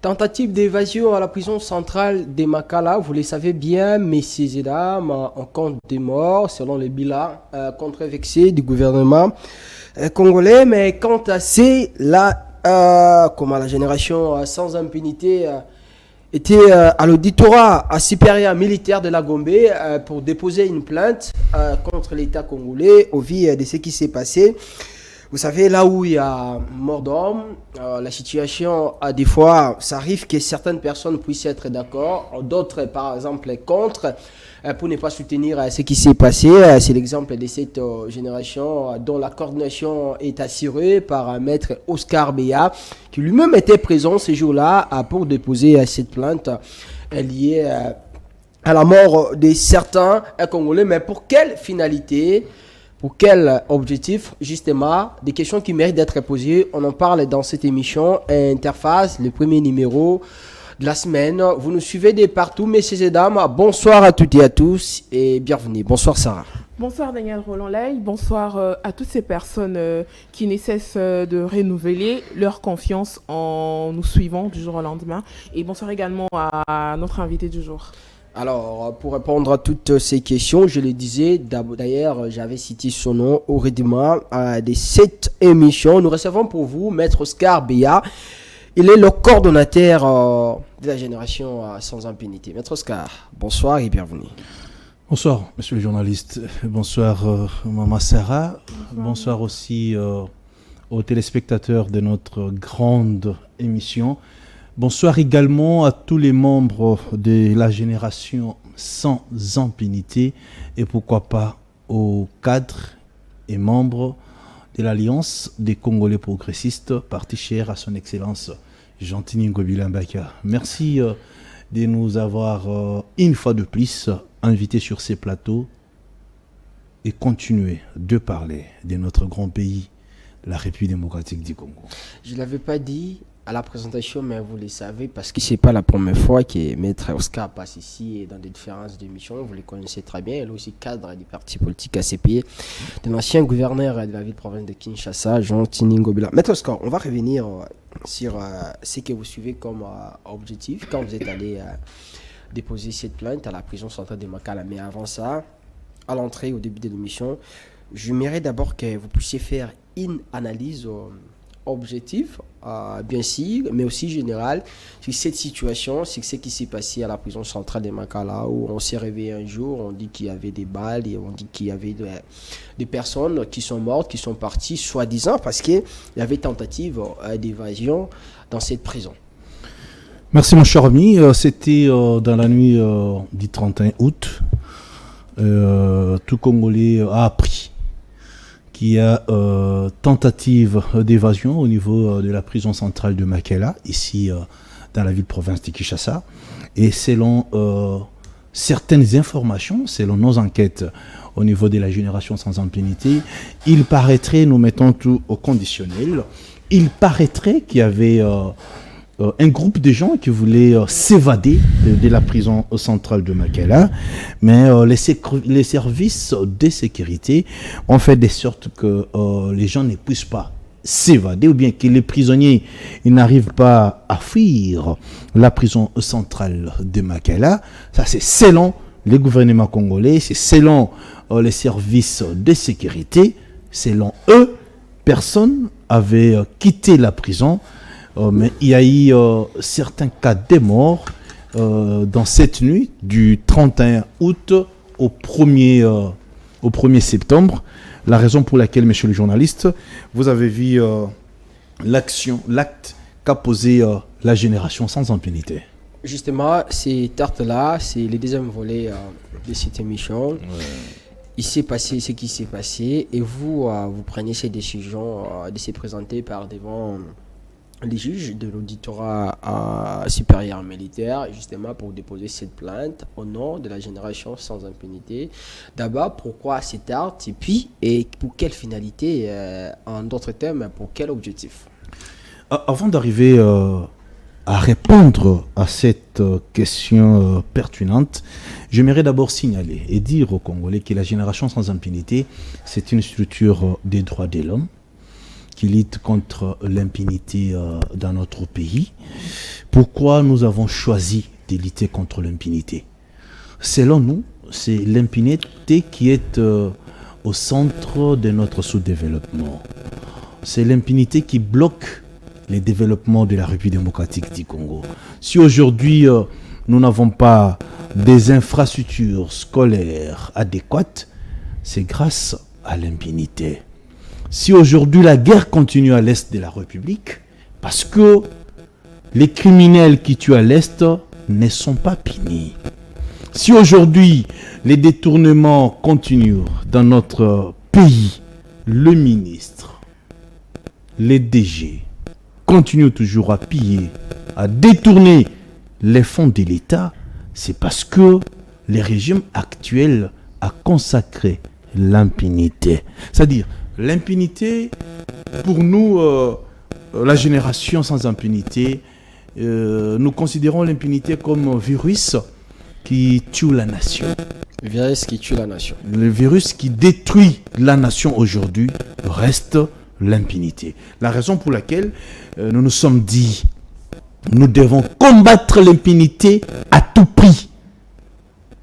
Tentative d'évasion à la prison centrale de Makala, vous le savez bien, messieurs et dames, on compte des morts selon les bilans controversés du gouvernement congolais. Mais quant à la génération sans impunité était à l'auditorat supérieur militaire de la Gombe pour déposer une plainte contre l'État congolais au vu de ce qui s'est passé. Vous savez, là où il y a mort d'homme, la situation, des fois, ça arrive que certaines personnes puissent être d'accord, d'autres, par exemple, contre, pour ne pas soutenir ce qui s'est passé. C'est l'exemple de cette génération dont la coordination est assurée par maître Oscar Beya, qui lui-même était présent ce jour-là pour déposer cette plainte liée à la mort de certains Congolais. Mais pour quelle finalité ? Pour quel objectif? Justement, des questions qui méritent d'être posées. On en parle dans cette émission Interface, le premier numéro de la semaine. Vous nous suivez de partout, messieurs et dames. Bonsoir à toutes et à tous et bienvenue. Bonsoir Sarah. Bonsoir Daniel Roland-Ley. Bonsoir à toutes ces personnes qui ne cessent de renouveler leur confiance en nous suivant du jour au lendemain. Et bonsoir également à notre invité du jour. Alors, pour répondre à toutes ces questions, je le disais, d'ailleurs, j'avais cité son nom au rythme de cette émission. Nous recevons pour vous Maître Oscar Beya. Il est le coordonnateur de la génération sans impunité. Maître Oscar, bonsoir et bienvenue. Bonsoir, monsieur le journaliste. Bonsoir, Maman Sarah. Bonsoir aussi aux téléspectateurs de notre grande émission. Bonsoir également à tous les membres de la génération sans impunité et pourquoi pas aux cadres et membres de l'Alliance des Congolais progressistes, parti cher à son excellence Jean-Tini Ngobila Mbaka. Merci de nous avoir une fois de plus invités sur ces plateaux et continuer de parler de notre grand pays, la République démocratique du Congo. Je ne l'avais pas dit à la présentation, mais vous le savez, parce que ce n'est pas la première fois que Maître Oscar passe ici et dans des différentes émissions. Vous les connaissez très bien. Elle est aussi cadre du parti politique ACP, de l'ancien gouverneur de la ville-province de Kinshasa, Jean-Tini Ngobila. Maître Oscar, on va revenir sur ce que vous suivez comme objectif quand vous êtes allé déposer cette plainte à la prison centrale de Makala. Mais avant ça, à l'entrée, au début de l'émission, j'aimerais d'abord que vous puissiez faire une analyse objectif, bien sûr, mais aussi général, sur cette situation, sur ce qui s'est passé à la prison centrale de Makala, où on s'est réveillé un jour, on dit qu'il y avait des balles et on dit qu'il y avait des personnes qui sont mortes, qui sont parties, soi-disant, parce qu'il y avait tentative d'évasion dans cette prison. Merci mon cher ami. C'était dans la nuit du 31 août. Tout Congolais a appris qu'il y a tentative d'évasion au niveau de la prison centrale de Makala, ici dans la ville-province de Kinshasa. Et selon certaines informations, selon nos enquêtes au niveau de la génération sans impunité, il paraîtrait, nous mettons tout au conditionnel, il paraîtrait qu'il y avait un groupe de gens qui voulaient s'évader de la prison centrale de Makala, mais les services de sécurité ont fait de sorte que les gens ne puissent pas s'évader, ou bien que les prisonniers n'arrivent pas à fuir la prison centrale de Makala. Ça, c'est selon le gouvernement congolais, c'est selon les services de sécurité. Selon eux, personne avait quitté la prison. Mais il y a eu certains cas de mort dans cette nuit du 31 août au 1er septembre. La raison pour laquelle, monsieur le journaliste, vous avez vu l'acte qu'a posé la génération sans impunité. Justement, ces tartes-là, c'est le deuxième volet de cette émission. Ouais. Il s'est passé ce qui s'est passé et vous prenez ces décisions de se présenter par devant les juges de l'auditorat supérieur militaire, justement pour déposer cette plainte au nom de la génération sans impunité. D'abord, pourquoi cette acte et puis pour quelle finalité, en d'autres termes, pour quel objectif? Avant d'arriver à répondre à cette question pertinente, j'aimerais d'abord signaler et dire aux Congolais que la génération sans impunité, c'est une structure des droits de l'homme qui lutte contre l'impunité dans notre pays. Pourquoi nous avons choisi de lutter contre l'impunité? Selon nous, c'est l'impunité qui est au centre de notre sous-développement. C'est l'impunité qui bloque le développement de la République démocratique du Congo. Si aujourd'hui, nous n'avons pas des infrastructures scolaires adéquates, c'est grâce à l'impunité. Si aujourd'hui la guerre continue à l'est de la République, parce que les criminels qui tuent à l'est ne sont pas punis. Si aujourd'hui les détournements continuent dans notre pays, le ministre, les DG continuent toujours à piller, à détourner les fonds de l'État, c'est parce que le régime actuel a consacré l'impunité. C'est-à-dire, l'impunité, pour nous, la génération sans impunité, nous considérons l'impunité comme un virus qui tue la nation. Le virus qui tue la nation. Le virus qui détruit la nation aujourd'hui reste l'impunité. La raison pour laquelle nous nous sommes dit, nous devons combattre l'impunité à tout prix.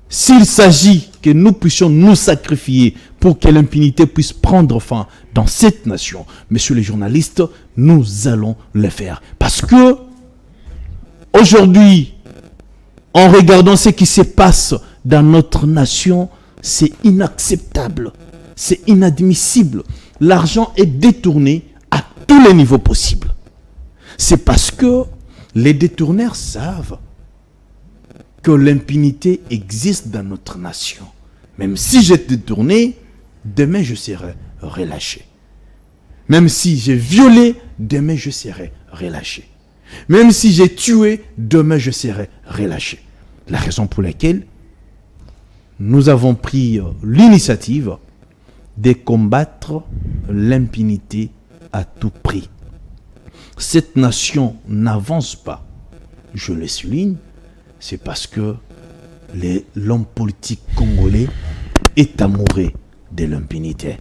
S'il s'agit que nous puissions nous sacrifier pour que l'impunité puisse prendre fin dans cette nation, messieurs les journalistes, nous allons le faire. Parce que aujourd'hui, en regardant ce qui se passe dans notre nation, c'est inacceptable, c'est inadmissible. L'argent est détourné à tous les niveaux possibles. C'est parce que les détourneurs savent que l'impunité existe dans notre nation. Même si j'ai détourné, demain je serai relâché. Même si j'ai violé, demain je serai relâché. Même si j'ai tué, demain je serai relâché. La raison pour laquelle nous avons pris l'initiative de combattre l'impunité à tout prix. Cette nation n'avance pas, je le souligne, c'est parce que l'homme politique congolais est amoureux de l'impunité.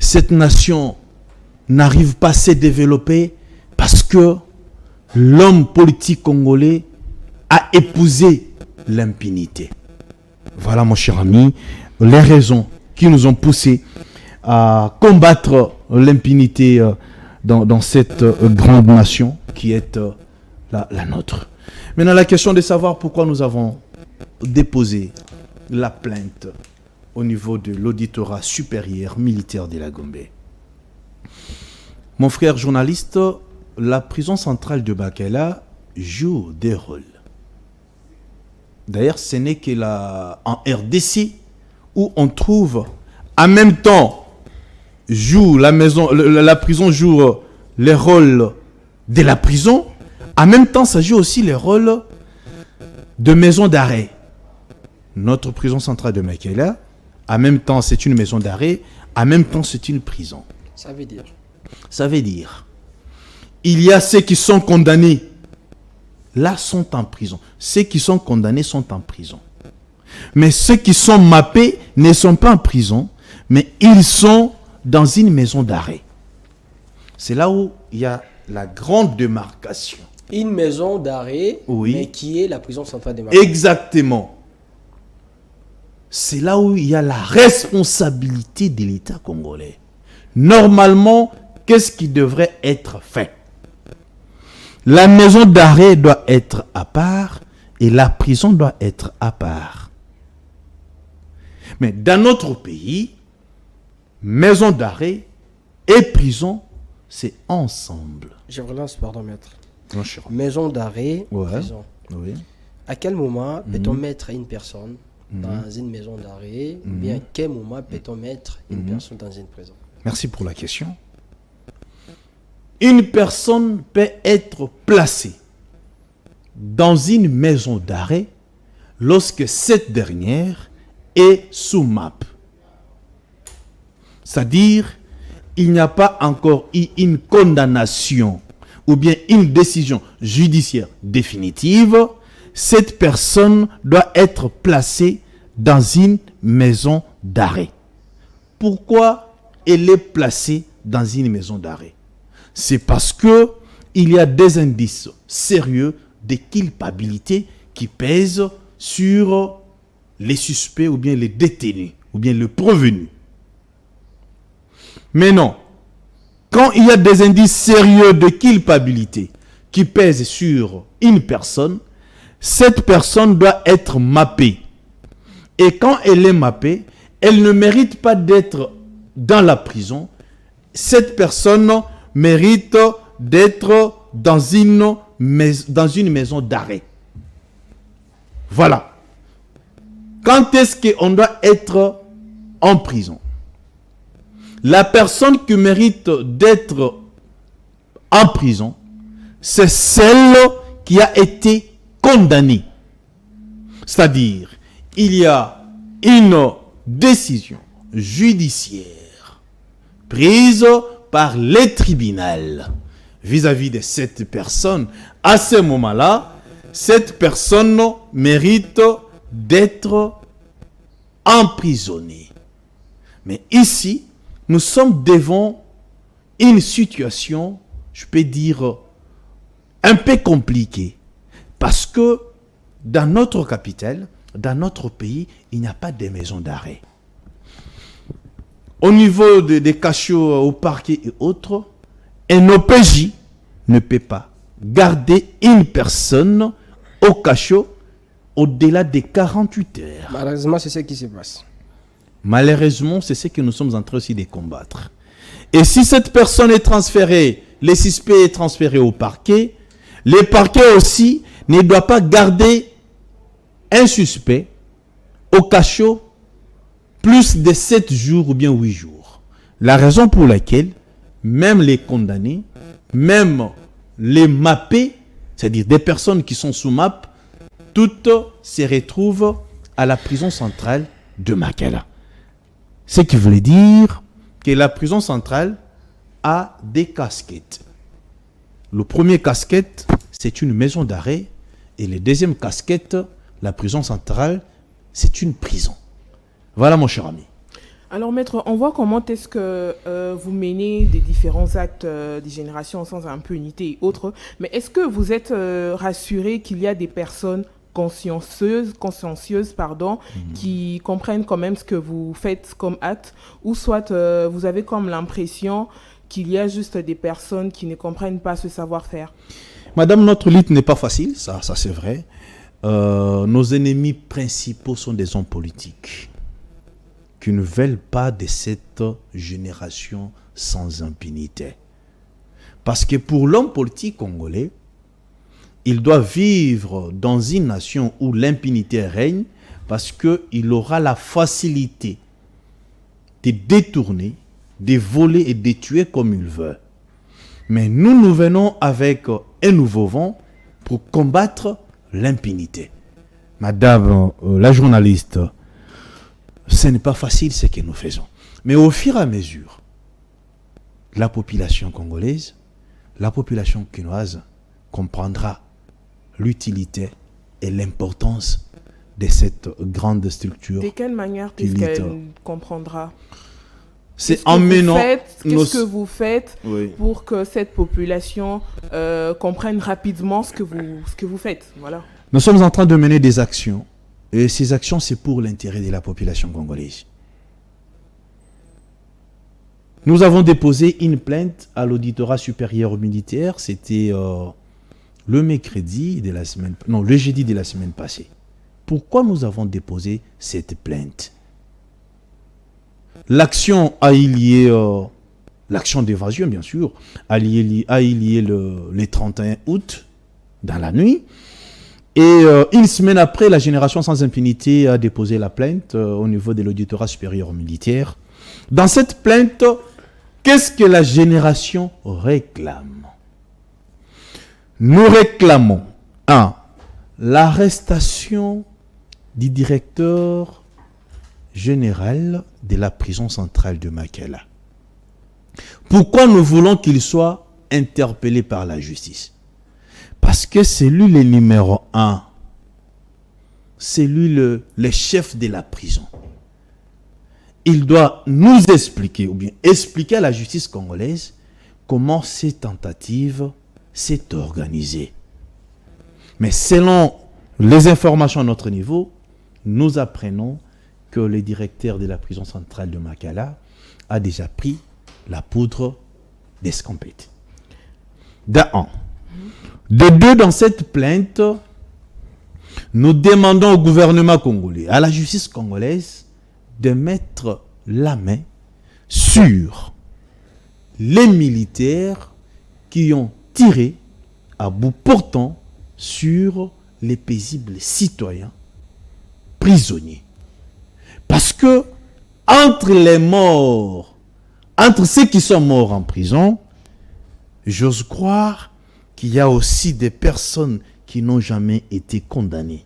Cette nation n'arrive pas à se développer parce que l'homme politique congolais a épousé l'impunité. Voilà, mon cher ami, les raisons qui nous ont poussés à combattre l'impunité dans cette grande nation qui est la nôtre. Maintenant, la question de savoir pourquoi nous avons déposé la plainte au niveau de l'auditorat supérieur militaire de la Gombe. Mon frère journaliste, la prison centrale de Bakela joue des rôles. D'ailleurs, ce n'est que en RDC où on trouve en même temps la prison joue les rôles de la prison, en même temps ça joue aussi les rôles de maison d'arrêt. Notre prison centrale de Bakela, en même temps c'est une maison d'arrêt, en même temps c'est une prison. Ça veut dire, il y a ceux qui sont condamnés, là sont en prison. Ceux qui sont condamnés sont en prison. Mais ceux qui sont mappés ne sont pas en prison, mais ils sont dans une maison d'arrêt. C'est là où il y a la grande démarcation. Une maison d'arrêt, oui, mais qui est la prison centrale de Bakela. Exactement. C'est là où il y a la responsabilité de l'État congolais. Normalement, qu'est-ce qui devrait être fait? La maison d'arrêt doit être à part et la prison doit être à part. Mais dans notre pays, maison d'arrêt et prison, c'est ensemble. Je relance, pardon, maître. Non, cher. Maison d'arrêt, Ouais. prison. Oui. À quel moment peut-on mettre une personne dans une maison d'arrêt ou bien à quel moment peut-on mettre une personne dans une prison? Merci pour la question. Une personne peut être placée dans une maison d'arrêt lorsque cette dernière est sous map. C'est-à-dire, il n'y a pas encore eu une condamnation ou bien une décision judiciaire définitive. Cette personne doit être placée dans une maison d'arrêt. Pourquoi elle est placée dans une maison d'arrêt? C'est parce que il y a des indices sérieux de culpabilité qui pèsent sur les suspects ou bien les détenus ou bien le prévenu. Mais non, quand il y a des indices sérieux de culpabilité qui pèsent sur une personne, cette personne doit être mappée. Et quand elle est mappée, elle ne mérite pas d'être dans la prison. Cette personne mérite d'être dans une maison d'arrêt. Voilà. Quand est-ce qu'on doit être en prison? La personne qui mérite d'être en prison, c'est celle qui a été condamnée. C'est-à-dire, il y a une décision judiciaire prise par les tribunaux vis-à-vis de cette personne. À ce moment-là, cette personne mérite d'être emprisonnée. Mais ici, nous sommes devant une situation, je peux dire, un peu compliquée. Parce que dans notre capitale, dans notre pays, il n'y a pas de maison d'arrêt. Au niveau des cachots au parquet et autres, un OPJ ne peut pas garder une personne au cachot au-delà de 48 heures. Malheureusement, c'est ce qui se passe. Malheureusement, c'est ce que nous sommes en train aussi de combattre. Et si cette personne est transférée, le suspect est transféré au parquet, le parquet aussi ne doit pas garder un suspect au cachot plus de 7 jours ou bien 8 jours. La raison pour laquelle même les condamnés, même les mappés, c'est-à-dire des personnes qui sont sous map, toutes se retrouvent à la prison centrale de Makala. Ce qui voulait dire que la prison centrale a des casquettes. Le premier casquette, c'est une maison d'arrêt. Et le deuxième casquette, la prison centrale, c'est une prison. Voilà mon cher ami. Alors maître, on voit comment est-ce que vous menez des différents actes de génération sans impunité et autres. Mais est-ce que vous êtes rassuré qu'il y a des personnes consciencieuses, qui comprennent quand même ce que vous faites comme acte, ou soit vous avez comme l'impression qu'il y a juste des personnes qui ne comprennent pas ce savoir-faire? Madame, notre lutte n'est pas facile, ça c'est vrai. Nos ennemis principaux sont des hommes politiques qui ne veulent pas de cette génération sans impunité. Parce que pour l'homme politique congolais, il doit vivre dans une nation où l'impunité règne parce qu'il aura la facilité de détourner, de voler et de tuer comme il veut. Mais nous venons avec un nouveau vent pour combattre l'impunité. Madame la journaliste, ce n'est pas facile ce que nous faisons. Mais au fur et à mesure, la population congolaise, la population quinoise comprendra l'utilité et l'importance de cette grande structure. De quelle manière est-ce qu'elle comprendra? C'est en menant... Qu'est-ce que vous faites pour que cette population comprenne rapidement ce que vous faites? Voilà. Nous sommes en train de mener des actions. Et ces actions, c'est pour l'intérêt de la population congolaise. Nous avons déposé une plainte à l'auditorat supérieur militaire. C'était le jeudi de la semaine passée. Pourquoi nous avons déposé cette plainte? L'action a eu lieu, l'action d'évasion bien sûr, a eu lieu le 31 août, dans la nuit. Et une semaine après, la génération sans impunité a déposé la plainte au niveau de l'auditorat supérieur militaire. Dans cette plainte, qu'est-ce que la génération réclame? Nous réclamons 1. L'arrestation du directeur général de la prison centrale de Makala. Pourquoi nous voulons qu'il soit interpellé par la justice? Parce que c'est lui le numéro 1. C'est lui le chef de la prison. Il doit nous expliquer, ou bien expliquer à la justice congolaise, comment ces tentatives s'est organisée. Mais selon les informations à notre niveau, nous apprenons que le directeur de la prison centrale de Makala a déjà pris la poudre d'escampette. D'un. De deux, dans cette plainte, nous demandons au gouvernement congolais, à la justice congolaise, de mettre la main sur les militaires qui ont tiré à bout portant sur les paisibles citoyens prisonniers. Parce que entre les morts, entre ceux qui sont morts en prison, j'ose croire qu'il y a aussi des personnes qui n'ont jamais été condamnées.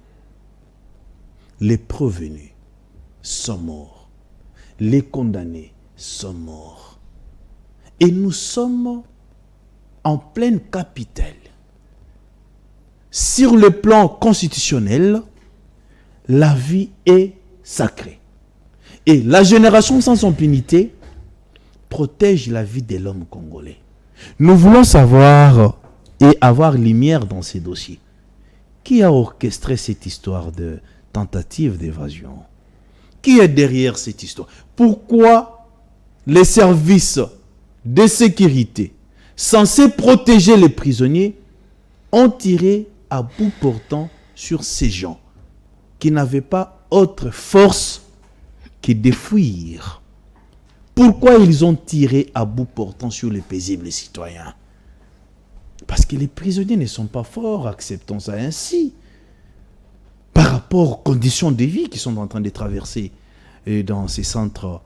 Les prévenus sont morts. Les condamnés sont morts. Et nous sommes en pleine capitale. Sur le plan constitutionnel, la vie est sacrée. Et la génération sans impunité protège la vie de l'homme congolais. Nous voulons savoir et avoir lumière dans ces dossiers. Qui a orchestré cette histoire de tentative d'évasion? Qui est derrière cette histoire? Pourquoi les services de sécurité censés protéger les prisonniers ont tiré à bout portant sur ces gens qui n'avaient pas autre force que de fuir? Pourquoi ils ont tiré à bout portant sur les paisibles citoyens? Parce que les prisonniers ne sont pas forts, acceptons ça ainsi, par rapport aux conditions de vie qu'ils sont en train de traverser dans ces centres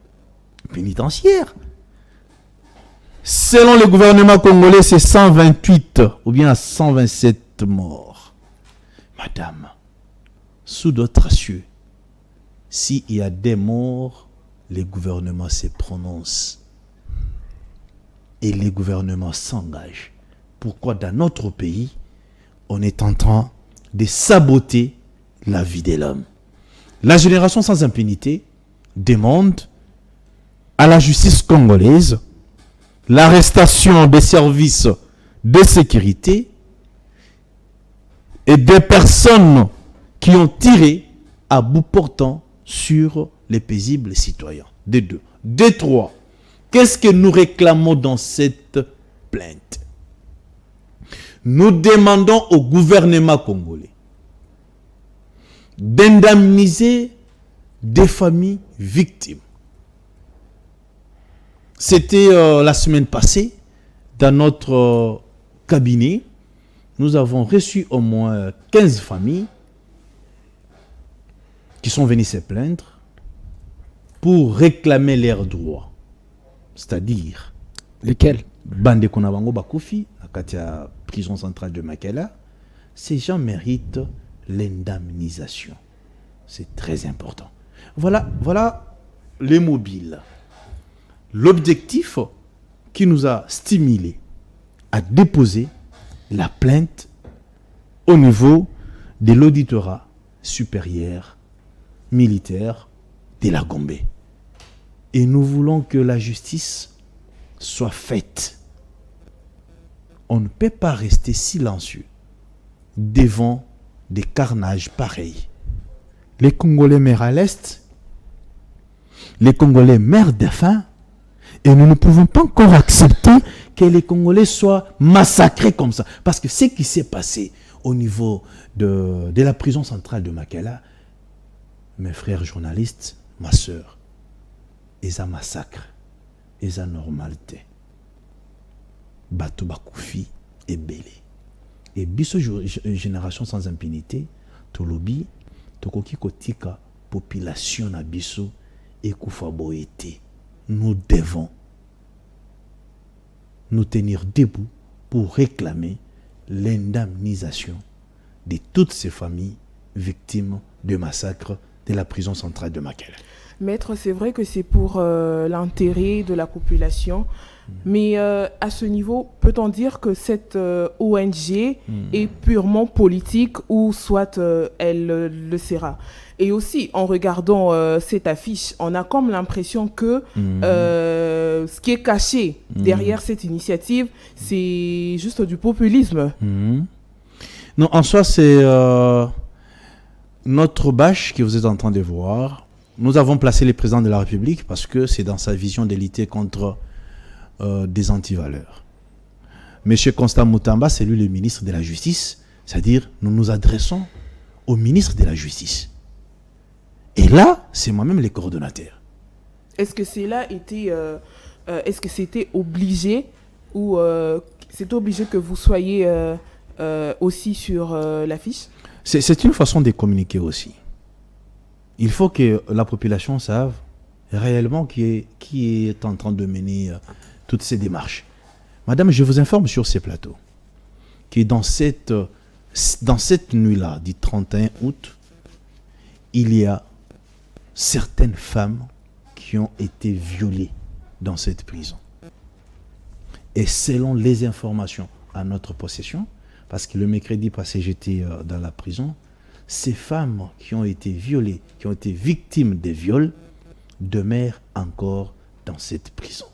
pénitentiaires. Selon le gouvernement congolais, c'est 128 ou bien 127 morts. Madame, sous d'autres cieux, s'il y a des morts, les gouvernements se prononcent et les gouvernements s'engagent. Pourquoi dans notre pays, on est en train de saboter la vie de l'homme? La génération sans impunité demande à la justice congolaise l'arrestation des services de sécurité et des personnes qui ont tiré à bout portant sur les paisibles citoyens. De deux. De trois. Qu'est-ce que nous réclamons dans cette plainte? Nous demandons au gouvernement congolais d'indemniser des familles victimes. C'était la semaine passée, dans notre cabinet, nous avons reçu au moins 15 familles qui sont venues se plaindre pour réclamer leurs droits. C'est-à-dire... Lesquels? Bande Konabango Bakoufi, à Katia, prison centrale de Makala. Ces gens méritent l'indemnisation. C'est très important. Voilà les mobiles. L'objectif qui nous a stimulés à déposer la plainte au niveau de l'auditorat supérieur militaire de la Gombe. Et nous voulons que la justice soit faite. On ne peut pas rester silencieux devant des carnages pareils. Les Congolais meurent à l'Est, les Congolais meurent de faim, et nous ne pouvons pas encore accepter que les Congolais soient massacrés comme ça. Parce que ce qui s'est passé au niveau de la prison centrale de Makala, mes frères journalistes, ma soeur, ils ont massacre, ils ont normalité. Bato Bakoufi et Belé. Et biso génération sans impunité, tolobi, tokoki kotika population na biso et koufa boete. Nous devons nous tenir debout pour réclamer l'indemnisation de toutes ces familles victimes de massacres de la prison centrale de Makala. Maître, c'est vrai que c'est pour l'intérêt de la population, mais à ce niveau, peut-on dire que cette ONG est purement politique ou soit elle le sera? Et aussi, en regardant cette affiche, on a comme l'impression que ce qui est caché derrière cette initiative, c'est juste du populisme. Non, en soi, c'est notre bâche que vous êtes en train de voir. Nous avons placé le président de la République parce que c'est dans sa vision de lutter contre des antivaleurs. Monsieur Constant Moutamba, c'est lui le ministre de la Justice. C'est-à-dire, nous nous adressons au ministre de la Justice. Et là, c'est moi-même le coordonnateur. Est-ce que est-ce que c'était obligé ou c'est obligé que vous soyez aussi sur l'affiche? C'est une façon de communiquer aussi. Il faut que la population sache réellement qui est en train de mener toutes ces démarches. Madame, je vous informe sur ces plateaux que dans cette nuit-là, du 31 août, il y a certaines femmes qui ont été violées dans cette prison. Et selon les informations à notre possession, parce que le mercredi passé, j'étais dans la prison, ces femmes qui ont été violées, qui ont été victimes des viols, demeurent encore dans cette prison.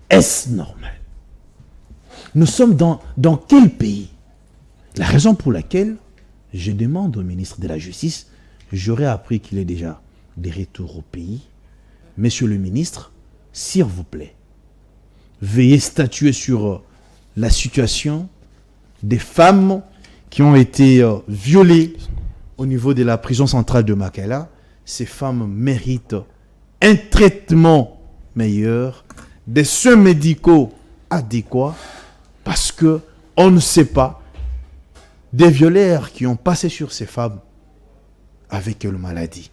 Est-ce normal? Nous sommes dans quel pays? La raison pour laquelle je demande au ministre de la Justice, j'aurais appris qu'il est déjà de retour au pays. Monsieur le ministre, s'il vous plaît, veuillez statuer sur la situation des femmes qui ont été violées au niveau de la prison centrale de Makala. Ces femmes méritent un traitement meilleur, des soins médicaux adéquats, parce que on ne sait pas des violeurs qui ont passé sur ces femmes avec quelle maladie.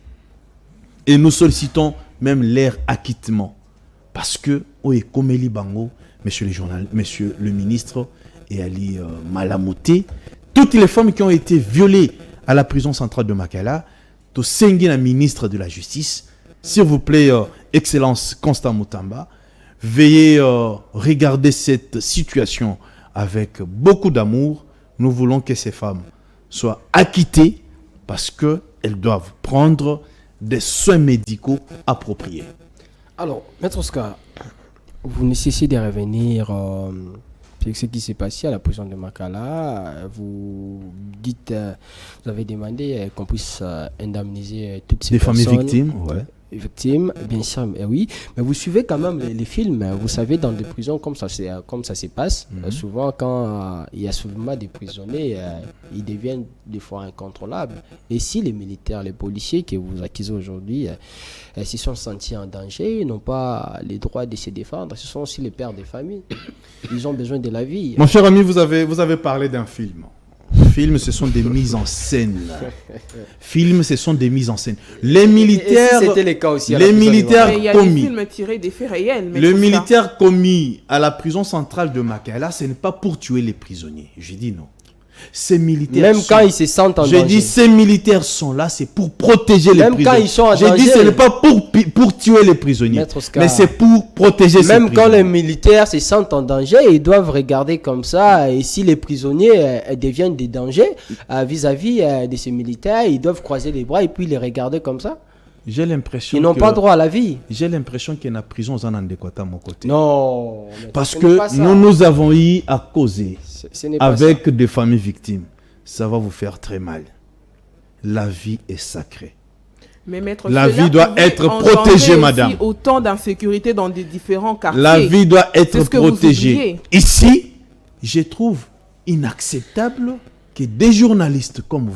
Et nous sollicitons même leur acquittement, parce que Komeli Bango, monsieur le ministre, et Ali Malamouté, toutes les femmes qui ont été violées à la prison centrale de Makala, to Sengi, la ministre de la Justice, s'il vous plaît, Excellence Constant Moutamba, veuillez regarder cette situation avec beaucoup d'amour. Nous voulons que ces femmes soient acquittées parce qu'elles doivent prendre des soins médicaux appropriés. Alors, Maître Oscar, vous nécessitez de revenir sur ce qui s'est passé à la prison de Makala. Vous dites, vous avez demandé qu'on puisse indemniser toutes ces personnes. Des familles victimes, ouais. Victimes, bien sûr, oui. Mais vous suivez quand même les films. Vous savez, dans des prisons, comme ça se passe, souvent quand il y a souvent des prisonniers, ils deviennent des fois incontrôlables. Et si les militaires, les policiers que vous accusez aujourd'hui, s'ils sont sentis en danger, ils n'ont pas les droits de se défendre, ce sont aussi les pères des familles. Ils ont besoin de la vie. Mon cher ami, vous avez parlé d'un film. Films, ce sont des mises en scène. Films, ce sont des mises en scène. Les militaires, c'était le cas aussi les militaires il y a commis. des films tirés des faits réels. Le militaire commis à la prison centrale de Makala, ce n'est pas pour tuer les prisonniers. Je dis non. Ces militaires même quand ils se sentent en danger. Je dis ces militaires sont là, c'est pour protéger les prisonniers. Même quand ils sont en danger. Je dis ce n'est pas pour tuer les prisonniers, mais c'est pour protéger ces prisonniers. Même quand les militaires se sentent en danger, ils doivent regarder comme ça. Et si les prisonniers deviennent des dangers vis-à-vis de ces militaires, ils doivent croiser les bras et puis les regarder comme ça. J'ai l'impression ils n'ont pas droit à la vie. J'ai l'impression qu'il y a une prison en adéquate à mon côté. Non. Parce que nous avons eu à causer avec des familles victimes. Ça va vous faire très mal. La vie est sacrée. Mais maître, la vie doit être protégée, madame. Autant d'insécurité dans des différents quartiers. La vie doit être protégée. Ici, je trouve inacceptable que des journalistes comme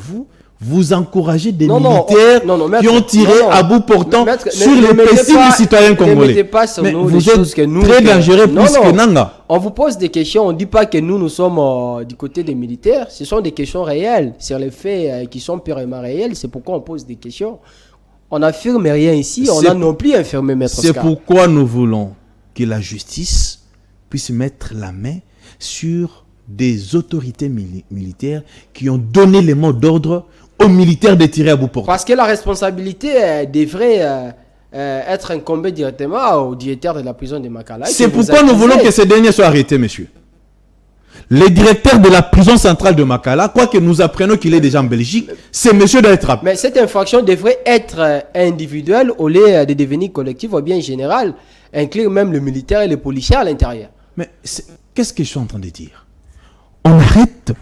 vous encouragez des militaires qui ont tiré à bout portant sur les paisibles citoyens congolais. Mais vous êtes très dangereux plus que Nanga. On vous pose des questions, on ne dit pas que nous sommes du côté des militaires. Ce sont des questions réelles sur les faits qui sont purement réels. C'est pourquoi on pose des questions. On n'affirme rien ici, on n'a non plus affirmé, Maître Oscar. C'est pourquoi nous voulons que la justice puisse mettre la main sur des autorités militaires qui ont donné les mots d'ordre aux militaires de tirer à bout portant. Parce que la responsabilité devrait être incombée directement au directeur de la prison de Makala. C'est pourquoi nous voulons que ces derniers soient arrêtés, monsieur. Le directeur de la prison centrale de Makala, quoique nous apprenons qu'il est déjà en Belgique, c'est monsieur doit être rappelé. Mais cette infraction devrait être individuelle au lieu de devenir collective ou bien générale, inclure même le militaire et les policiers à l'intérieur. Mais qu'est-ce que je suis en train de dire? On arrête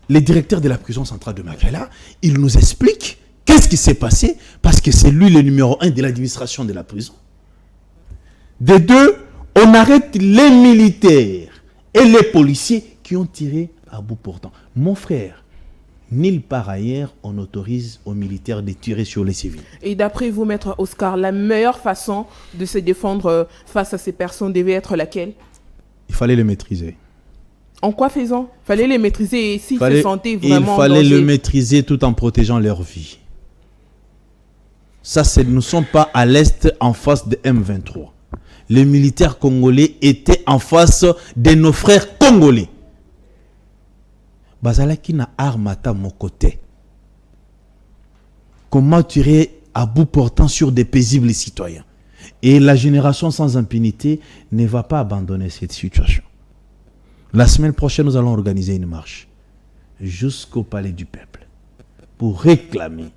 le directeur de la prison centrale de Makala, il nous explique qu'est-ce qui s'est passé, parce que c'est lui le numéro 1 de l'administration de la prison. De deux, on arrête les militaires et les policiers qui ont tiré à bout portant. Mon frère, nulle part ailleurs on autorise aux militaires de tirer sur les civils. Et d'après vous, Maître Oscar, la meilleure façon de se défendre face à ces personnes devait être laquelle? Il fallait les maîtriser. En quoi faisant? Il fallait les maîtriser et s'ils se sentaient vraiment il fallait en danger. le maîtriser tout en protégeant leur vie. Ça, nous ne sommes pas à l'est en face de M23. Les militaires congolais étaient en face de nos frères congolais. Bazalaki na armata mon côté. Comment tirer à bout portant sur des paisibles citoyens? Et la génération sans impunité ne va pas abandonner cette situation. La semaine prochaine, nous allons organiser une marche jusqu'au palais du peuple pour réclamer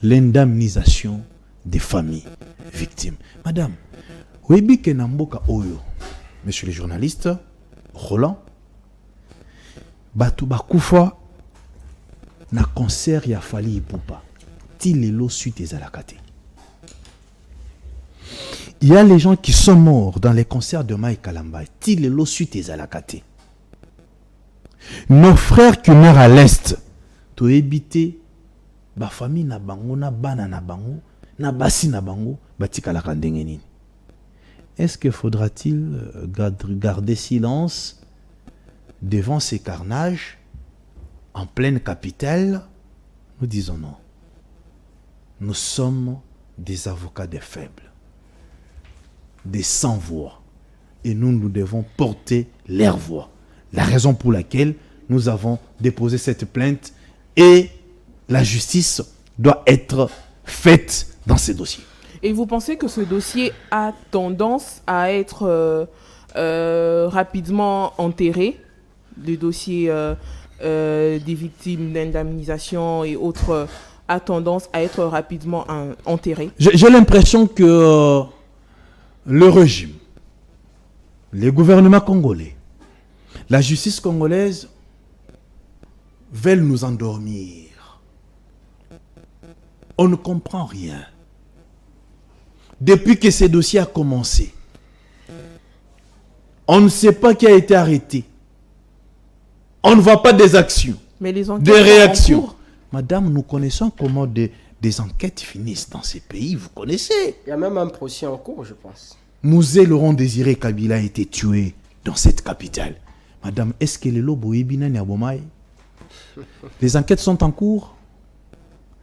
l'indemnisation des familles victimes. Madame, Webi Kenamboka Oyo, monsieur le journaliste, Roland, Batu Bakufa, na concert ya Fali Ipupa, Tilelo suite des Alakate. Il y a les gens qui sont morts dans les concerts de Mike Kalamba, Tilelo suite des Alakate. Nos frères qui meurent à l'Est, to éviter ba famille na bango, na bana na bango, na basi na bango, batika la kandengenini. Est-ce que faudra-t-il garder silence devant ces carnages en pleine capitale? Nous disons non. Nous sommes des avocats des faibles, des sans-voix, et nous devons porter leur voix. La raison pour laquelle nous avons déposé cette plainte, et la justice doit être faite dans ces dossiers. Et vous pensez que ce dossier a tendance à être rapidement enterré, le dossier des victimes d'indemnisation et autres a tendance à être rapidement enterré? J'ai l'impression que le régime, les gouvernements congolais, la justice congolaise veulent nous endormir. On ne comprend rien. Depuis que ce dossier a commencé, on ne sait pas qui a été arrêté. On ne voit pas des actions, mais les enquêtes des réactions. en cours. Madame, nous connaissons comment des enquêtes finissent dans ces pays, vous connaissez. Il y a même un procès en cours, je pense. Mouzé Laurent Désiré Kabila a été tué dans cette capitale. Madame, est-ce que les lobos Ebina Niabomaï? Les enquêtes sont en cours.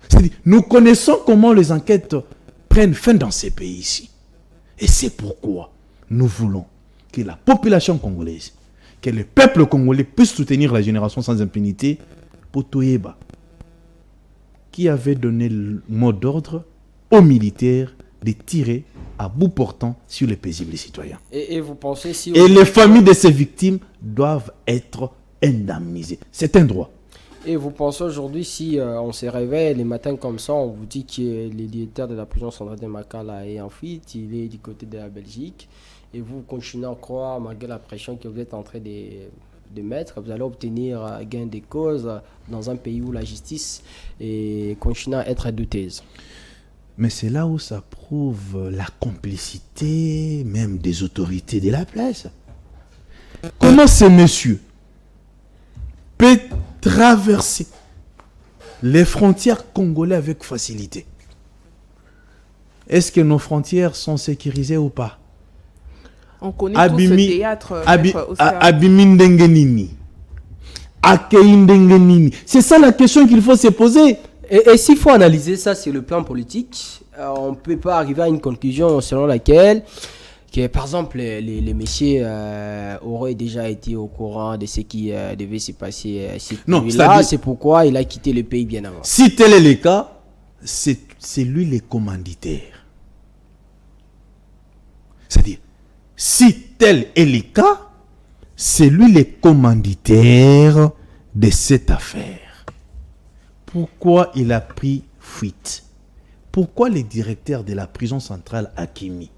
C'est-à-dire, nous connaissons comment les enquêtes prennent fin dans ces pays ici. Et c'est pourquoi nous voulons que la population congolaise, que le peuple congolais puisse soutenir la génération sans impunité. Potoyeba, qui avait donné le mot d'ordre aux militaires de tirer à bout portant sur les paisibles citoyens. Et vous pensez si... Et les familles de ces victimes doivent être indemnisées. C'est un droit. Et vous pensez aujourd'hui, si on se réveille les matins comme ça, on vous dit que le directeur de la prison centrale de Makala est en fuite, il est du côté de la Belgique, et vous continuez à croire, malgré la pression que vous êtes en train de mettre, vous allez obtenir gain de cause dans un pays où la justice continue à être douteuse. Mais c'est là où ça prouve la complicité même des autorités de la place. Comment ce monsieur peut traverser les frontières congolaises avec facilité? Est-ce que nos frontières sont sécurisées ou pas? On connaît tous ce théâtre. Abimindengenini. Akeindengenini. C'est ça la question qu'il faut se poser. Et s'il faut analyser ça sur le plan politique, on ne peut pas arriver à une conclusion selon laquelle, que, par exemple, les messieurs auraient déjà été au courant de ce qui devait se passer. Non, c'est pourquoi il a quitté le pays bien avant. Si tel est le cas, c'est lui le commanditaire. C'est-à-dire, si tel est le cas, c'est lui le commanditaire de cette affaire. Pourquoi il a pris fuite? Pourquoi le directeur de la prison centrale Hakimi?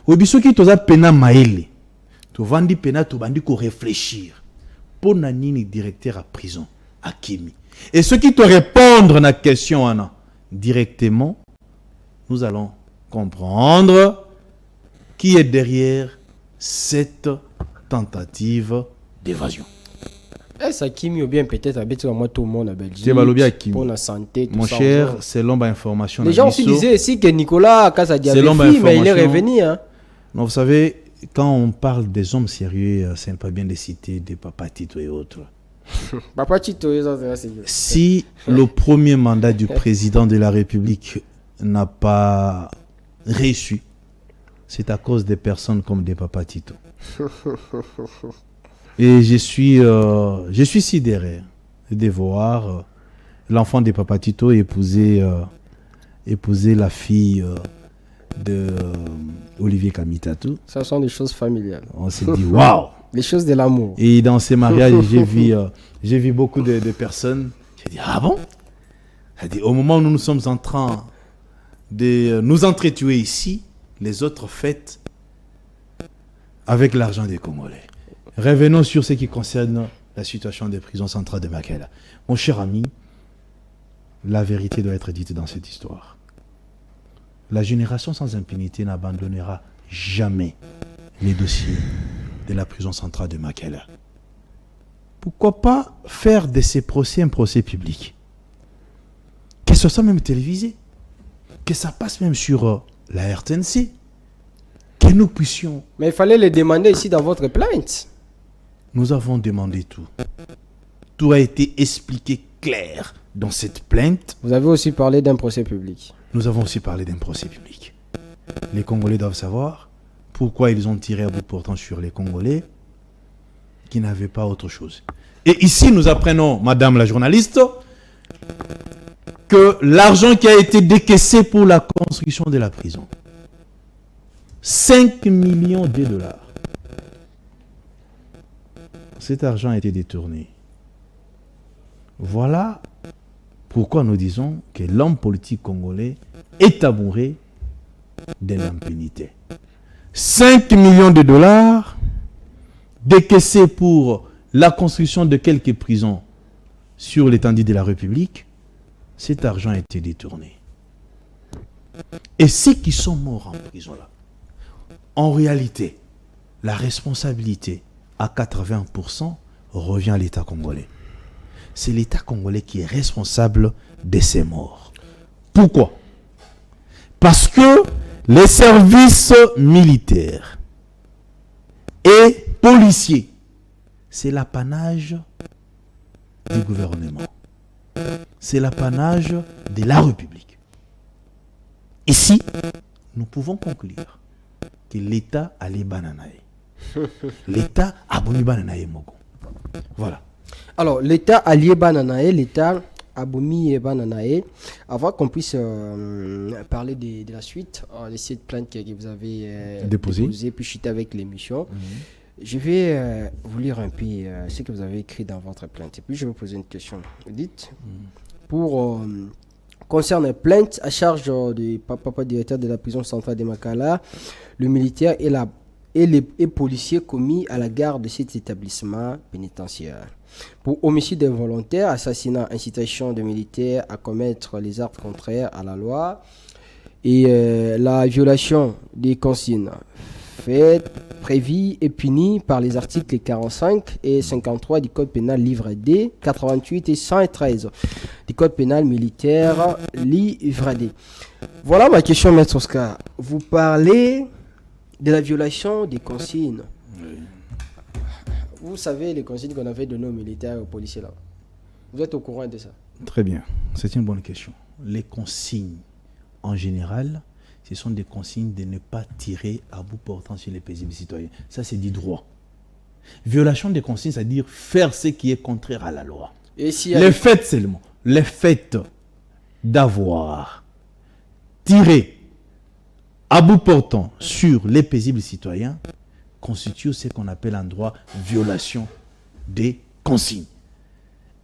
Obisoki toza pena maele. To vandi pena to bandi ko réfléchir. Ponanini, directeur à prison, à Kimi. Et ceux qui te répondent à la question, Anna, directement, nous allons comprendre qui est derrière cette tentative d'évasion. Ça Kimi ou bien peut-être habite moi tout le monde à Belgique. Pour la santé, tout mon ça. cher, c'est l'homme à information. Les gens aussi disaient aussi que Nicolas Kassadi avait fui, mais il est revenu. Hein. Non, vous savez, quand on parle des hommes sérieux, c'est pas bien de citer des Papa Tito et autres. Papa Tito, si le premier mandat du président de la République n'a pas réussi, c'est à cause des personnes comme des Papa Tito. Et je suis sidéré de voir l'enfant de Papa Tito épouser la fille de Olivier Kamitatou. Ce sont des choses familiales. On s'est dit waouh. Les choses de l'amour. Et dans ces mariages, j'ai vu beaucoup de personnes. J'ai dit ah bon. J'ai dit au moment où nous sommes en train de nous entretuer ici, les autres fêtes avec l'argent des Congolais. Revenons sur ce qui concerne la situation des prisons centrales de Makela. Mon cher ami, la vérité doit être dite dans cette histoire. La génération sans impunité n'abandonnera jamais les dossiers de la prison centrale de Makela. Pourquoi pas faire de ces procès un procès public? Que ce soit même télévisé, que ça passe même sur la RTNC, que nous puissions... Mais il fallait le demander ici dans votre plainte. Nous avons demandé tout. Tout a été expliqué clair dans cette plainte. Vous avez aussi parlé d'un procès public. Nous avons aussi parlé d'un procès public. Les Congolais doivent savoir pourquoi ils ont tiré à bout portant sur les Congolais qui n'avaient pas autre chose. Et ici, nous apprenons, madame la journaliste, que l'argent qui a été décaissé pour la construction de la prison, 5 millions de dollars. Cet argent a été détourné. Voilà pourquoi nous disons que l'homme politique congolais est amoureux de l'impunité. 5 millions de dollars décaissés pour la construction de quelques prisons sur l'étendue de la République, cet argent a été détourné. Et ceux qui sont morts en prison là, en réalité, la responsabilité à 80% revient à l'État congolais. C'est l'État congolais qui est responsable de ces morts. Pourquoi? Parce que les services militaires et policiers, c'est l'apanage du gouvernement. C'est l'apanage de la République. Ici, nous pouvons conclure que l'État a les bananaïs. L'État a boni bananaïs mogo. Voilà. Alors, l'État a lié bananaïs, l'État a boni bananaïs. Avant qu'on puisse parler de la suite de cette plainte que vous avez déposée, puis chuter avec l'émission, je vais vous lire un peu ce que vous avez écrit dans votre plainte. Et puis, je vais vous poser une question. Vous dites, concerne une plainte à charge du papa directeur de la prison centrale de Makala, le militaire et les policiers commis à la garde de cet établissement pénitentiaire. Pour homicide involontaire, assassinat, incitation de militaires à commettre les actes contraires à la loi et la violation des consignes faites, prévues et punies par les articles 45 et 53 du Code pénal livre D, 88 et 113 du Code pénal militaire livre D. Voilà ma question, Maître Oscar. Vous parlez de la violation des consignes. Oui. Vous savez les consignes qu'on avait données aux militaires et aux policiers là. Vous êtes au courant de ça? Très bien. C'est une bonne question. Les consignes, en général, ce sont des consignes de ne pas tirer à bout portant sur les paisibles citoyens. Ça, c'est du droit. Violation des consignes, c'est-à-dire faire ce qui est contraire à la loi. Et si les faits seulement. Les faits d'avoir tiré à bout portant sur les paisibles citoyens constitue ce qu'on appelle en droit violation des consignes.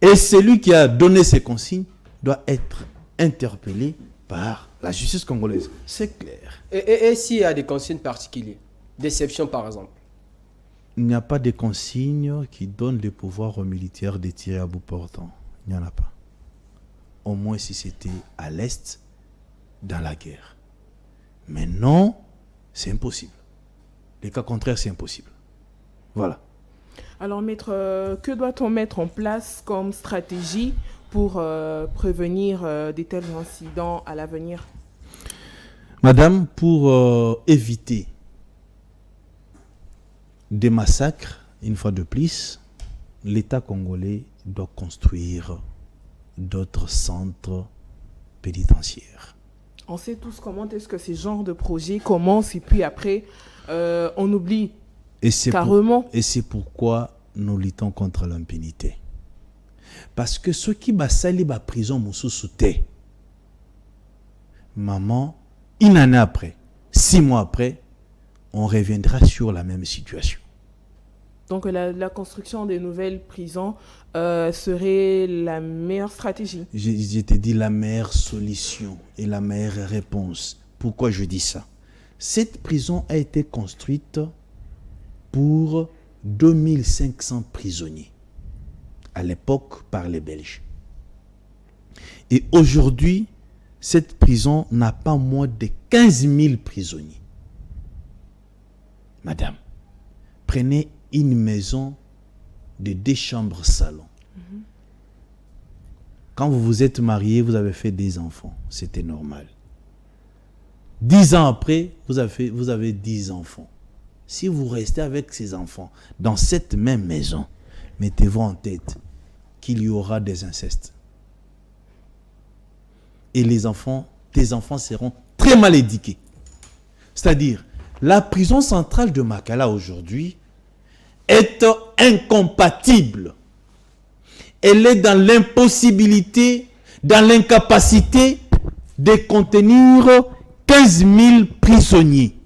Et celui qui a donné ces consignes doit être interpellé par la justice congolaise. C'est clair. Et s'il y a des consignes particulières, déception par exemple? il n'y a pas de consigne qui donne le pouvoir aux militaires de tirer à bout portant. Il n'y en a pas. Au moins si c'était à l'Est, dans la guerre. Mais non, c'est impossible. Les cas contraires, c'est impossible. Voilà. Alors, maître, que doit-on mettre en place comme stratégie pour prévenir de tels incidents à l'avenir? Madame, pour éviter des massacres, une fois de plus, l'État congolais doit construire d'autres centres pénitentiaires. On sait tous comment est-ce que ces genres de projets commencent et puis après, on oublie carrément. Et c'est pourquoi nous luttons contre l'impunité. Parce que ceux qui basali la prison moussousou te, maman, une année après, 6 mois après, on reviendra sur la même situation. Donc la construction des nouvelles prisons serait la meilleure stratégie. Je te dis la meilleure solution et la meilleure réponse. Pourquoi je dis ça? Cette prison a été construite pour 2500 prisonniers à l'époque par les Belges. Et aujourd'hui, cette prison n'a pas moins de 15 000 prisonniers. Madame, prenez une maison de 2 chambres salon. Quand vous vous êtes marié, vous avez fait des enfants. C'était normal. 10 ans après, vous avez 10 enfants. Si vous restez avec ces enfants dans cette même maison, mettez-vous en tête qu'il y aura des incestes. Et tes enfants seront très mal éduqués. C'est-à-dire, la prison centrale de Makala aujourd'hui est incompatible. Elle est dans l'impossibilité, dans l'incapacité de contenir 15 000 prisonniers.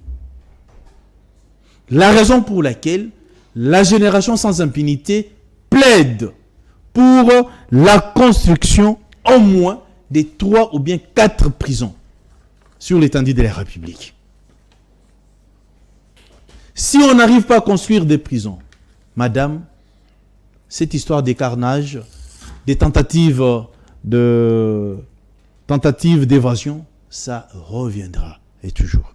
La raison pour laquelle la génération sans impunité plaide pour la construction au moins de 3 ou bien 4 prisons sur l'étendue de la République. Si on n'arrive pas à construire des prisons, madame, cette histoire des carnages, des tentatives d'évasion, ça reviendra et toujours.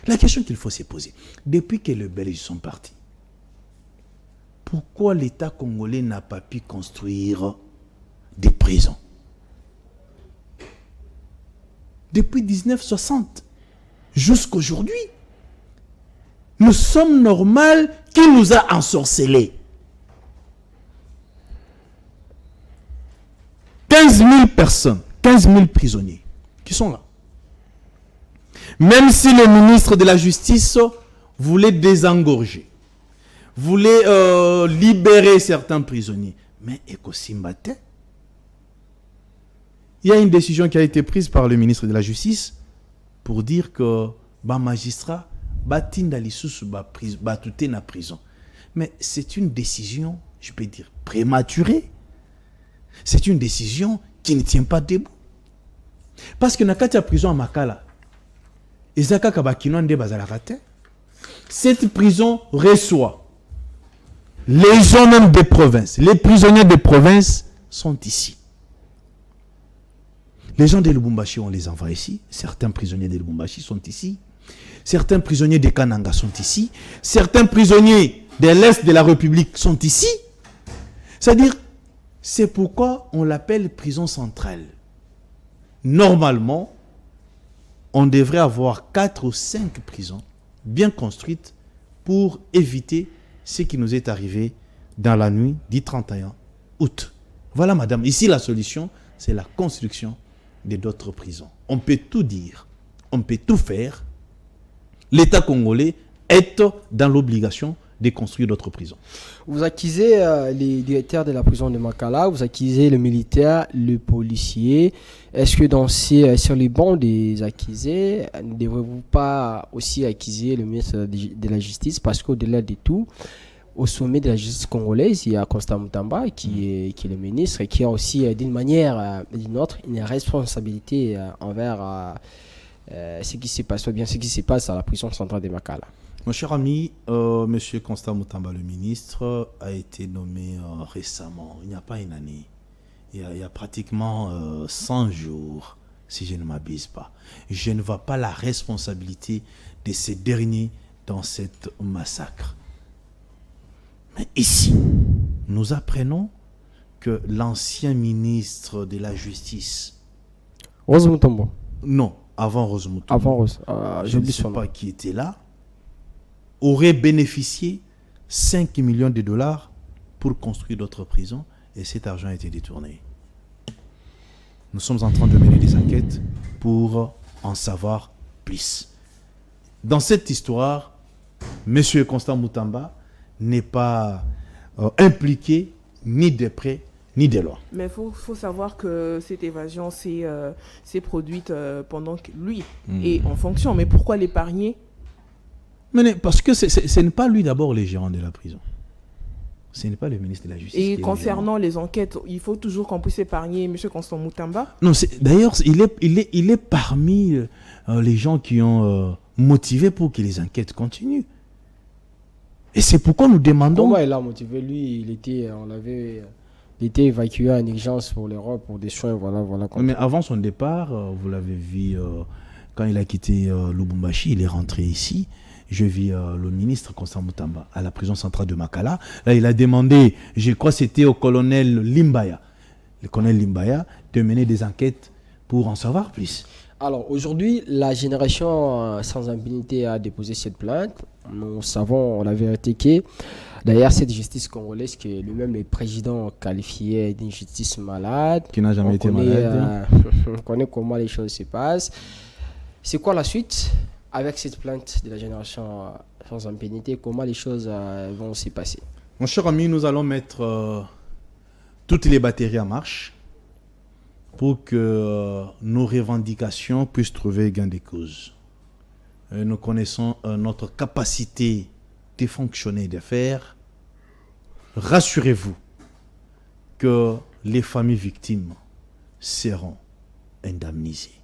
La question qu'il faut se poser, depuis que les Belges sont partis, pourquoi l'État congolais n'a pas pu construire des prisons? Depuis 1960 jusqu'à aujourd'hui, nous sommes normaux qu'il nous a ensorcelés. 15 000 personnes, 15 000 prisonniers qui sont là. Même si le ministre de la Justice voulait désengorger, voulait libérer certains prisonniers, mais Ekosimbate, il y a une décision qui a été prise par le ministre de la Justice pour dire que les magistrats batinda lisusu batute na prison. Mais c'est une décision, je peux dire, prématurée. C'est une décision qui ne tient pas debout. Parce que dans la prison à Makala, cette prison reçoit les gens même des provinces. Les prisonniers des provinces sont ici. Les gens de Lubumbashi, on les envoie ici. Certains prisonniers de Lubumbashi sont ici. Certains prisonniers de Kananga sont ici. Certains prisonniers de l'Est de la République sont ici. C'est-à-dire, c'est pourquoi on l'appelle prison centrale. Normalement, on devrait avoir 4 ou 5 prisons bien construites pour éviter ce qui nous est arrivé dans la nuit du 31 août. Voilà, madame. Ici, la solution, c'est la construction de d'autres prisons. On peut tout dire, on peut tout faire. L'État congolais est dans l'obligation de construire d'autres prisons. Vous accusez les directeurs de la prison de Makala, vous accusez le militaire, le policier. Est-ce que sur les bancs des accusés, ne devrez-vous pas aussi accuser le ministre de la Justice? Parce qu'au-delà de tout, au sommet de la justice congolaise, il y a Constant Mutamba qui est le ministre et qui a aussi, d'une manière ou d'une autre, une responsabilité envers ce qui se passe, ou bien ce qui se passe à la prison centrale de Makala. Mon cher ami, Monsieur Constant Moutamba, le ministre, a été nommé récemment, il n'y a pas une année. Il y a pratiquement 100 jours, si je ne m'abuse pas. Je ne vois pas la responsabilité de ces derniers dans cette massacre. Mais ici, nous apprenons que l'ancien ministre de la Justice... Rose Mutombo. Non, avant Rose Mutombo. Avant Rose. Je ne sais pas qui était là. Aurait bénéficié 5 millions de dollars pour construire d'autres prisons et cet argent a été détourné. Nous sommes en train de mener des enquêtes pour en savoir plus. Dans cette histoire, M. Constant Moutamba n'est pas impliqué ni de près ni de loin. Mais il faut savoir que cette évasion s'est produite pendant que lui est en fonction. Mais pourquoi l'épargner? Mais parce que ce n'est pas lui d'abord le gérant de la prison. Ce n'est pas le ministre de la Justice. Et concernant les enquêtes, il faut toujours qu'on puisse épargner M. Constant Moutamba. Non, d'ailleurs, il est parmi les gens qui ont motivé pour que les enquêtes continuent. Et c'est pourquoi nous demandons... Comment il a motivé? Lui, il était évacué en urgence pour l'Europe, pour des soins, voilà. Mais avant son départ, vous l'avez vu, quand il a quitté Lubumbashi, il est rentré ici. Je vis le ministre Constant Moutamba à la prison centrale de Makala. Là, il a demandé, je crois que c'était au colonel Limbaya, le colonel Limbaya, de mener des enquêtes pour en savoir plus. Alors aujourd'hui, la génération sans impunité a déposé cette plainte. Nous savons la vérité que d'ailleurs cette justice congolaise que lui-même le président qualifiait d'une justice malade. Qui n'a jamais été malade. On connaît comment les choses se passent. C'est quoi la suite avec cette plainte de la génération sans impunité? Comment les choses vont se passer? Mon cher ami, nous allons mettre toutes les batteries en marche pour que nos revendications puissent trouver gain de cause. Nous connaissons notre capacité de fonctionner et de faire. Rassurez-vous que les familles victimes seront indemnisées.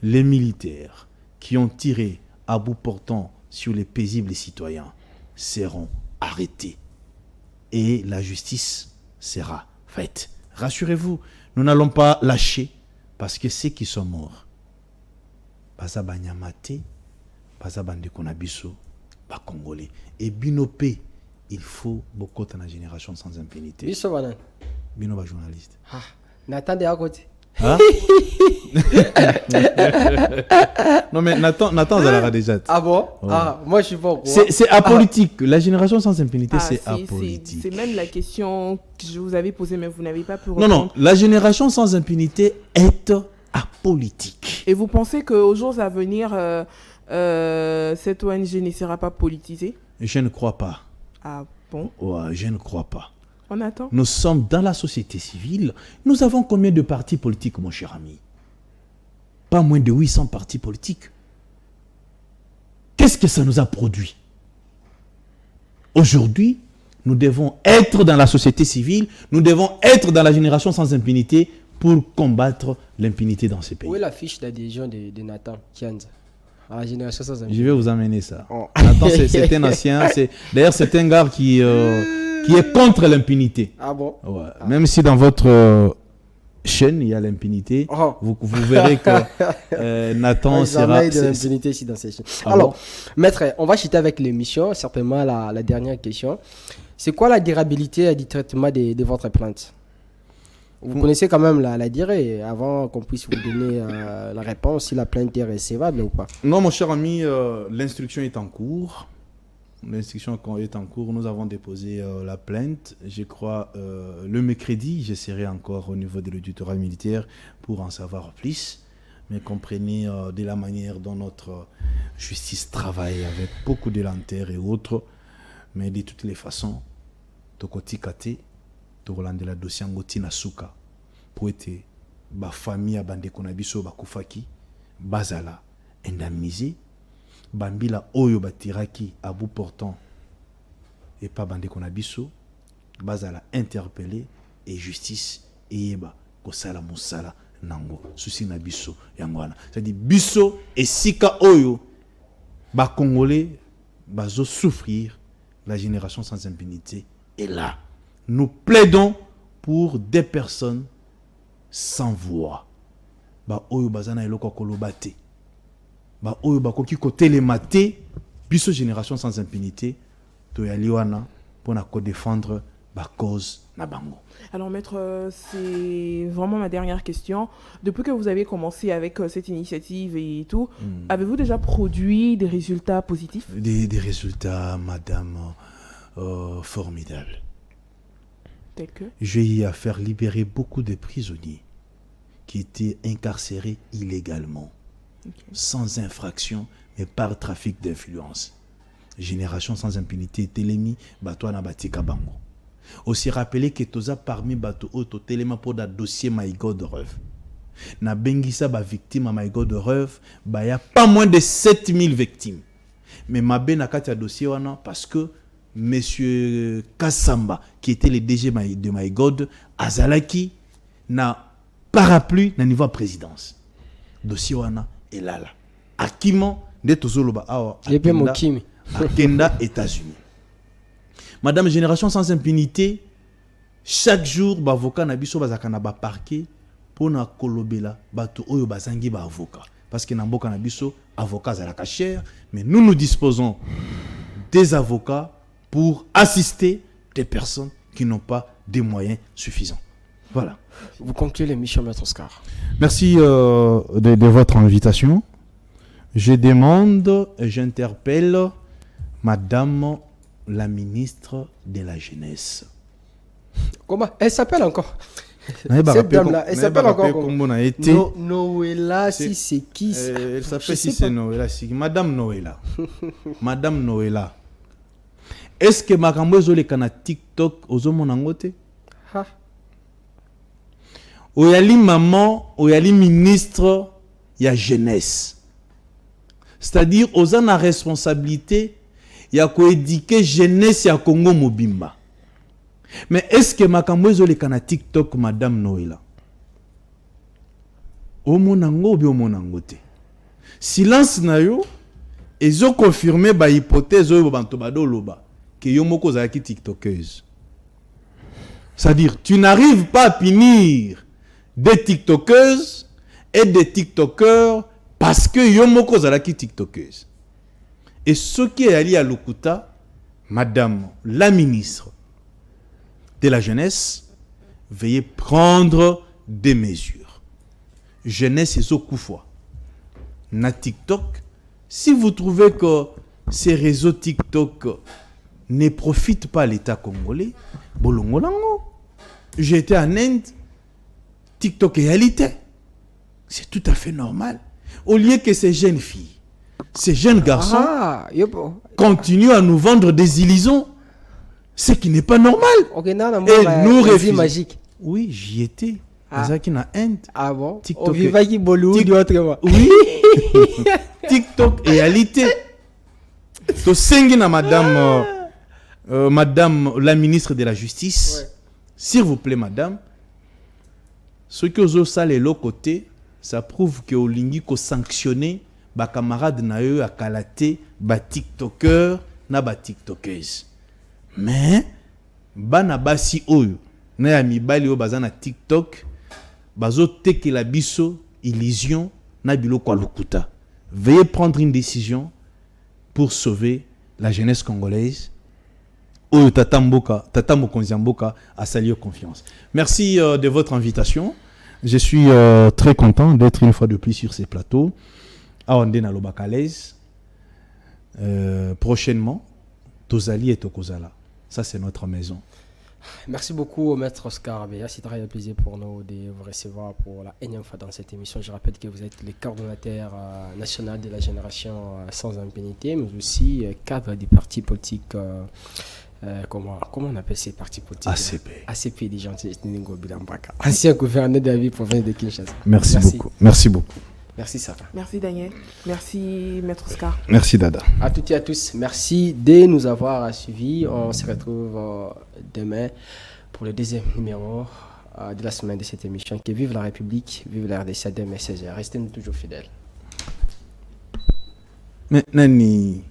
Les militaires qui ont tiré à bout portant sur les paisibles citoyens seront arrêtés et la justice sera faite. Rassurez-vous, nous n'allons pas lâcher parce que ceux qui sont morts, baza banyamate, baza bande konabiso, ba congolais et binopé, il faut beaucoup dans la génération sans impunité. Biso banan. Bino ba journaliste. Ah, n'attendez à côté. Hein? Non mais Nathan Zalara déjà. Ah bon? Ouais. Ah, moi je suis pas au courant. C'est apolitique. La génération sans impunité, c'est apolitique. C'est même la question que je vous avais posée, mais vous n'avez pas pu répondre. Non, la génération sans impunité est apolitique. Et vous pensez qu'aux jours à venir, cette ONG ne sera pas politisée? Je ne crois pas. Ah bon? Ouais, je ne crois pas. On attend. Nous sommes dans la société civile. Nous avons combien de partis politiques, mon cher ami? Pas moins de 800 partis politiques. Qu'est-ce que ça nous a produit? Aujourd'hui, nous devons être dans la société civile, nous devons être dans la génération sans impunité pour combattre l'impunité dans ces pays. Où est la fiche d'adhésion de Nathan Kianza à la génération sans impunité? Je vais vous amener ça. Oh. Nathan, c'est un ancien. D'ailleurs, c'est un gars qui est contre l'impunité. Ah bon? Ouais. Ah. Même si dans votre chaîne, il y a l'impunité, vous verrez que Nathan sera... Il y a de l'impunité ici dans cette chaîne. Ah alors, bon? Maître, on va chuter avec l'émission, certainement la dernière question. C'est quoi la durabilité du traitement de votre plainte? Vous connaissez quand même la durée avant qu'on puisse vous donner la réponse si la plainte est recevable ou pas? Non, mon cher ami, l'instruction est en cours. L'instruction est en cours. Nous avons déposé la plainte. Je crois le mercredi, je serai encore au niveau de l'auditorat militaire pour en savoir plus. Mais comprenez de la manière dont notre justice travaille avec beaucoup de lenteur et autres. Mais de toutes les façons, Tokoti Kate, Torolande la dossier Ngoti Nasuka, pour être ba famille abande konabiso bakufaki, bazala indemnisé. Bambila oyo batiraki à bout portant et pas bande konabiso, bazala interpellé et justice et yeba kosala musala nango souci na biso yangwana. C'est-à-dire biso et sika oyo ba congolais bazo souffrir, la génération sans impunité est là. Nous plaidons pour des personnes sans voix. Ba oyo bazana eloko kolobate. Ba oyo bakoki kotelemate biso génération sans impunité to yaliwana pour na ko défendre ba cause na bango. Alors maître, c'est vraiment ma dernière question. Depuis que vous avez commencé avec cette initiative et tout, avez-vous déjà produit des résultats positifs? Des résultats, madame, formidables. Tels que? J'ai eu à faire libérer beaucoup de prisonniers qui étaient incarcérés illégalement, sans infraction, mais par trafic d'influence. Génération sans impunité, Télémi, Batouana Batika Bango. Aussi rappeler que toza parmi Bato Auto Téléma pour le dossier Maïgo de Rêve. Na bengisa ba victime à Maïgo de Rêve, bah y a pas moins de 7000 victimes. Mais ma ben a katia dossier wana parce que monsieur Kassamba, qui était le DG de Maïgod, Azalaki, n'a parapluie na niveau présidence. Dossier wana est là. Akimo de tozoloba awa. Akenda États-Unis. Madame Génération sans impunité, chaque jour, l'avocat n'a pas parquet pour na kolobela bato oyo bazangi ba avocat. Parce que n'amboka na biso avocat za la cachère, mais nous disposons des avocats pour assister des personnes qui n'ont pas des moyens suffisants. Voilà. Vous concluez l'émission, Maître Oscar. Merci de votre invitation. Je demande et j'interpelle Madame la ministre de la Jeunesse. Comment? Elle s'appelle encore? Cette dame-là, elle s'appelle encore comment? Noëlla, si c'est qui ça? Elle s'appelle si c'est Noëlla, si Madame Noëlla. Madame Noëlla. Est-ce que Makambo ezoleka na TikTok ozomona ngote? Ha. Oyali maman, oyali ministre ya jeunesse. C'est-à-dire oza na responsabilité ya ko éduquer jeunesse ya Congo mobimba. Mais est-ce que Makambo ezoleka na TikTok Madame Noëlla? Omonango bi omonango te. Silence na yo ezo confirmer ba hypothèse oyo banto badoloba que yo moko zalaki tiktokeuse. C'est-à-dire tu n'arrives pas à punir des tiktokeuses et des tiktokeurs parce que yo moko zalaki tiktokeuse. Et ce qui est allé à Lokuta, Madame la ministre de la Jeunesse, veuillez prendre des mesures. Jeunesse et Sokoufwa. Na TikTok, si vous trouvez que ces réseaux TikTok ne profitent pas à l'État congolais, bolongolango. J'ai été en Inde, TikTok réalité. C'est tout à fait normal. Au lieu que ces jeunes filles, ces jeunes garçons continuent à nous vendre des illusions, ce qui n'est pas normal. Et nous refusons. Magique. Oui, j'y étais. Qui na Inde. Ah bon? TikTok. Oui. TikTok réalité. To sengi na madame madame la ministre de la Justice. Ouais. S'il vous plaît madame, ce que vous avez l'autre côté, ça prouve que olingi ko sanctionner ba camarade na yo a kalaté ba TikToker na ba TikTokeuse. Mais bana basi oyo na ya mibali o bazana TikTok bazo teke la biso illusion na biloko lokuta. Veuillez prendre une décision pour sauver la jeunesse congolaise. Oyo tata Mokonzi Mboka a sali confiance. Merci de votre invitation. Je suis très content d'être une fois de plus sur ces plateaux. Aonde na Lobakalaise. Prochainement, Tozali et Tokozala. Ça, c'est notre maison. Merci beaucoup, Maître Oscar Abeya. C'est très plaisir pour nous de vous recevoir pour la énième fois dans cette émission. Je rappelle que vous êtes le coordonnateur national de la génération sans impunité, mais aussi cadre du parti politique. Comment on appelle ces partis politiques? ACP des gens de Ningo Bilambaka. Ancien gouverneur de la ville province de Kinshasa. Merci beaucoup. Merci beaucoup. Merci Sarah. Merci Daniel. Merci Maître Oscar. Merci Dada. À toutes et à tous, merci de nous avoir suivis. On se retrouve demain pour le deuxième numéro de la semaine de cette émission. Que vive la République, vive la RDC demain 16h. Restez-nous toujours fidèles. Mais Nani.